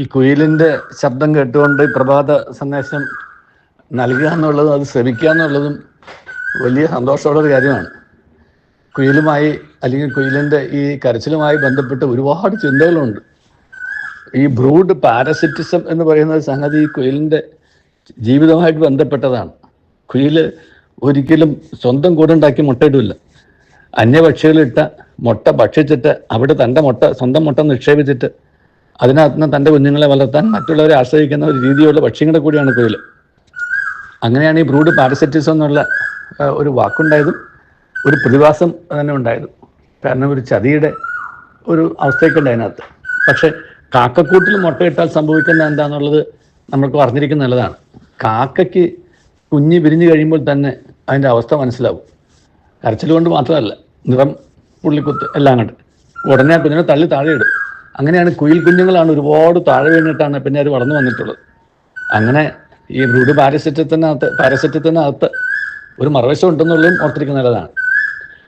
ഈ കുയിലിൻ്റെ ശബ്ദം കേട്ടുകൊണ്ട് പ്രഭാത സന്ദേശം നൽകുക എന്നുള്ളതും അത് ശ്രമിക്കുക എന്നുള്ളതും വലിയ സന്തോഷമുള്ളൊരു കാര്യമാണ്. കുയിലുമായി അല്ലെങ്കിൽ കുയിലിൻ്റെ ഈ കരച്ചിലുമായി ബന്ധപ്പെട്ട് ഒരുപാട് ചിന്തകളുണ്ട്. ഈ ബ്രൂഡ് പാരസിറ്റിസം എന്ന് പറയുന്ന സംഗതി ഈ കുയിലിൻ്റെ ജീവിതമായിട്ട് ബന്ധപ്പെട്ടതാണ്. കുയിൽ ഒരിക്കലും സ്വന്തം കൂടുണ്ടാക്കി മുട്ടയിടില്ല. അന്യപക്ഷികളിട്ട മുട്ട ഭക്ഷിച്ചിട്ട് അവിടെ സ്വന്തം മുട്ട നിക്ഷേപിച്ചിട്ട് അതിനകത്ത് നിന്ന് തൻ്റെ കുഞ്ഞുങ്ങളെ വളർത്താൻ മറ്റുള്ളവരെ ആശ്രയിക്കുന്ന ഒരു രീതിയുള്ള പക്ഷികളുടെ കൂടിയാണ് കുയിൽ. അങ്ങനെയാണ് ഈ ബ്രൂഡ് പാരസിറ്റിസം എന്നുള്ള ഒരു വാക്കുണ്ടായതും ഒരു പ്രതിഭാസം തന്നെ ഉണ്ടായതും. കാരണം ഒരു ചതിയുടെ ഒരു അവസ്ഥയൊക്കെ അതിനകത്ത്. പക്ഷെ കാക്കക്കൂട്ടിൽ മുട്ടയിട്ടാൽ സംഭവിക്കുന്ന എന്താണെന്നുള്ളത് നമ്മൾക്ക് അറിഞ്ഞിരിക്കുന്ന നല്ലതാണ്. കാക്കയ്ക്ക് കുഞ്ഞ് വിരിഞ്ഞു കഴിയുമ്പോൾ തന്നെ അതിൻ്റെ അവസ്ഥ മനസ്സിലാവും. കരച്ചിൽ കൊണ്ട് മാത്രമല്ല, നിറം, പുള്ളിക്കുത്ത് എല്ലാം കണ്ട് ഉടനെ ആ കുഞ്ഞിനെ തള്ളി താഴെ ഇടും. അങ്ങനെയാണ് കുയിൽ കുഞ്ഞുങ്ങളാണ് ഒരുപാട് താഴെ വീണിട്ടാണ് പിന്നെ അത് വളർന്നു വന്നിട്ടുള്ളത്. അങ്ങനെ ഈ ബ്രൂഡ് പാരസിറ്റത്തിനകത്ത് ഒരു മറുവശം ഉണ്ടെന്നുള്ളതും ഓർത്തിരിക്കുന്ന നല്ലതാണ്.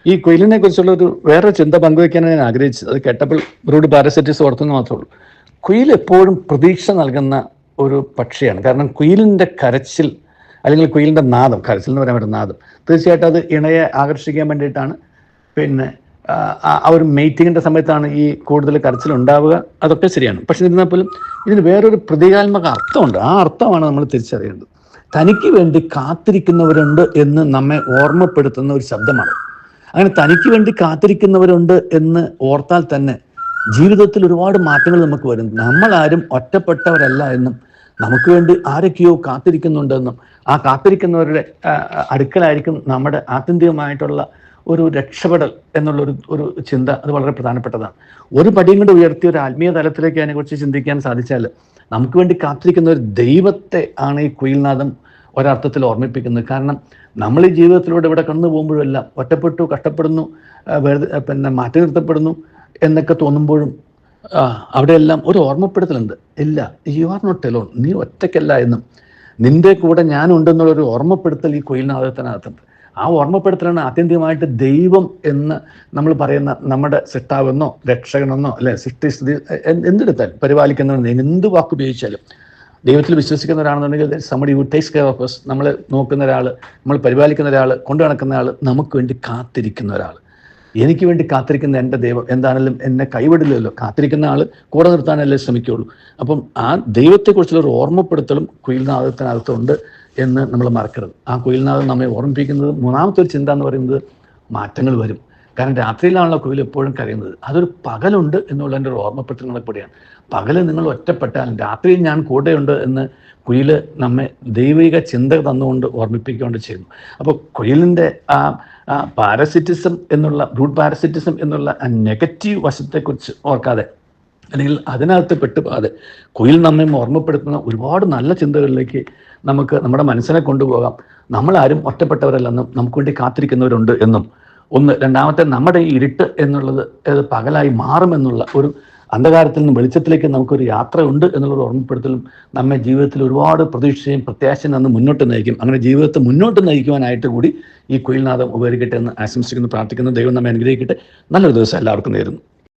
ഈ കുയിലിനെ കുറിച്ചുള്ള ഒരു വേറെ ചിന്ത പങ്കുവയ്ക്കാനാണ് ഞാൻ ആഗ്രഹിച്ചത്. അത് കേട്ടപ്പോൾ ബ്രൂഡ് പാരസിറ്റിസ് ഓർത്തെന്ന് മാത്രമേ ഉള്ളൂ. കുയിൽ എപ്പോഴും പ്രതീക്ഷ നൽകുന്ന ഒരു പക്ഷിയാണ്. കാരണം കുയിലിൻ്റെ കരച്ചിൽ അല്ലെങ്കിൽ കുയിലിൻ്റെ നാദം, കരച്ചിൽ എന്ന് പറയാൻ പറ്റുന്ന നാദം, തീർച്ചയായിട്ടും അത് ഇണയെ ആകർഷിക്കാൻ വേണ്ടിയിട്ടാണ്. പിന്നെ ആ ഒരു മെയ്റ്റിങ്ങിൻ്റെ സമയത്താണ് ഈ കൂടുതൽ കരച്ചിലുണ്ടാവുക. അതൊക്കെ ശരിയാണ്. പക്ഷെ ഇരുന്നാൽ പോലും ഇതിന് വേറൊരു പ്രതീകാത്മക അർത്ഥമുണ്ട്. ആ അർത്ഥമാണ് നമ്മൾ തിരിച്ചറിയേണ്ടത്. തനിക്ക് വേണ്ടി കാത്തിരിക്കുന്നവരുണ്ട് എന്ന് നമ്മെ ഓർമ്മപ്പെടുത്തുന്ന ഒരു ശബ്ദമാണ്. അങ്ങനെ തനിക്ക് വേണ്ടി കാത്തിരിക്കുന്നവരുണ്ട് എന്ന് ഓർത്താൽ തന്നെ ജീവിതത്തിൽ ഒരുപാട് മാറ്റങ്ങൾ നമുക്ക് വരും. നമ്മളാരും ഒറ്റപ്പെട്ടവരല്ല എന്നും നമുക്ക് വേണ്ടി ആരൊക്കെയോ കാത്തിരിക്കുന്നുണ്ടെന്നും ആ കാത്തിരിക്കുന്നവരുടെ അടുക്കലായിരിക്കും നമ്മുടെ ആത്യന്തികമായിട്ടുള്ള ഒരു രക്ഷപ്പെടൽ എന്നുള്ളൊരു ചിന്ത. അത് വളരെ പ്രധാനപ്പെട്ടതാണ്. ഒരു പടിയും കൂടെ ഉയർത്തി ഒരു ആത്മീയ തലത്തിലേക്ക് അതിനെക്കുറിച്ച് ചിന്തിക്കാൻ സാധിച്ചാൽ നമുക്ക് വേണ്ടി കാത്തിരിക്കുന്ന ഒരു ദൈവത്തെ ആണ് ഈ കുയിൽനാദം ഒരർത്ഥത്തിൽ ഓർമ്മിപ്പിക്കുന്നത്. കാരണം നമ്മൾ ഈ ജീവിതത്തിലൂടെ ഇവിടെ കടന്നു പോകുമ്പോഴെല്ലാം ഒറ്റപ്പെട്ടു, കഷ്ടപ്പെടുന്നു, പിന്നെ മാറ്റി നിർത്തപ്പെടുന്നു എന്നൊക്കെ തോന്നുമ്പോഴും അവിടെയെല്ലാം ഒരു ഓർമ്മപ്പെടുത്തലുണ്ട്. ഇല്ല, യു ആർ നോട്ട് എലോൺ, നീ ഒറ്റയ്ക്കല്ല എന്നും നിന്റെ കൂടെ ഞാനുണ്ടെന്നുള്ളൊരു ഓർമ്മപ്പെടുത്തൽ ഈ കുയിൽനാദത്തിനകത്തുണ്ട്. ആ ഓർമ്മപ്പെടുത്തലാണ് ആത്യന്തികമായിട്ട് ദൈവം എന്ന് നമ്മൾ പറയുന്ന നമ്മുടെ സൃഷ്ടാവെന്നോ രക്ഷകനെന്നോ അല്ലെ സൃഷ്ടിസ്ഥിതി എന്തെടുത്താലും പരിപാലിക്കുന്നവരെന്ന് എന്ത് വാക്കുപയോഗിച്ചാലും ദൈവത്തിൽ വിശ്വസിക്കുന്നവരാണെന്നുണ്ടെങ്കിൽ somebody who takes care of us, നമ്മൾ നോക്കുന്ന ഒരാൾ, നമ്മൾ പരിപാലിക്കുന്ന ഒരാൾ, കൊണ്ടു നടക്കുന്ന ആൾ, നമുക്ക് വേണ്ടി കാത്തിരിക്കുന്ന ഒരാൾ. എനിക്ക് വേണ്ടി കാത്തിരിക്കുന്ന എൻ്റെ ദൈവം എന്താണെങ്കിലും എന്നെ കൈവിടില്ലല്ലോ. കാത്തിരിക്കുന്ന ആൾ കൂടെ നിർത്താനല്ലേ ശ്രമിക്കുകയുള്ളൂ. അപ്പം ആ ദൈവത്തെക്കുറിച്ചുള്ളൊരു ഓർമ്മപ്പെടുത്തലും കുയിൽനാദത്തിനകത്തുണ്ട് എന്ന് നമ്മൾ മറക്കരുത്. ആ കുയിൽനാദം നമ്മെ ഓർമ്മിപ്പിക്കുന്നത് മൂന്നാമത്തെ ഒരു ചിന്ത എന്ന് പറയുന്നത് മാറ്റങ്ങൾ വരും. കാരണം രാത്രിയിലാണല്ലോ കുയിൽ എപ്പോഴും കരയുന്നത്. അതൊരു പകലുണ്ട് എന്നുള്ളതിൻ്റെ ഒരു ഓർമ്മപ്പെടുത്തലുകളെ കൂടിയാണ്. പകല് നിങ്ങൾ ഒറ്റപ്പെട്ടാലും രാത്രിയിൽ ഞാൻ കൂടെയുണ്ട് എന്ന് കുയിൽ നമ്മെ ദൈവിക ചിന്ത തന്നുകൊണ്ട് ഓർമ്മിപ്പിക്കുകയാണ് ചെയ്യുന്നു. അപ്പോൾ കുയിലിൻ്റെ ആ പാരസിറ്റിസം എന്നുള്ള ബ്രൂഡ് പാരസിറ്റിസം എന്നുള്ള ആ നെഗറ്റീവ് വശത്തെക്കുറിച്ച് ഓർക്കാതെ അല്ലെങ്കിൽ അതിനകത്ത് പെട്ടുപോകാതെ കുയിൽ നമ്മെ ഓർമ്മപ്പെടുത്തുന്ന ഒരുപാട് നല്ല ചിന്തകളിലേക്ക് നമുക്ക് നമ്മുടെ മനസ്സിനെ കൊണ്ടുപോകാം. നമ്മളാരും ഒറ്റപ്പെട്ടവരല്ലെന്നും നമുക്ക് വേണ്ടി കാത്തിരിക്കുന്നവരുണ്ട് എന്നും രണ്ടാമത്തെ നമ്മുടെ ഈ ഇരുട്ട് എന്നുള്ളത് പകലായി മാറുമെന്നുള്ള ഒരു അന്ധകാരത്തിൽ നിന്ന് വെളിച്ചത്തിലേക്ക് നമുക്കൊരു യാത്രയുണ്ട് എന്നുള്ളൊരു ഓർമ്മപ്പെടുത്തലും നമ്മെ ജീവിതത്തിൽ ഒരുപാട് പ്രതീക്ഷയും പ്രത്യാശയും നിന്ന് മുന്നോട്ട് നയിക്കും. അങ്ങനെ ജീവിതത്തെ മുന്നോട്ട് നയിക്കുവാനായിട്ട് കൂടി ഈ കുയിൽനാദം ഉപകരിക്കട്ടെ എന്ന് ആശംസിക്കുന്നു, പ്രാർത്ഥിക്കുന്നു. ദൈവം നമ്മെ അനുഗ്രഹിക്കട്ടെ. നല്ലൊരു ദിവസം എല്ലാവർക്കും നേരുന്നു.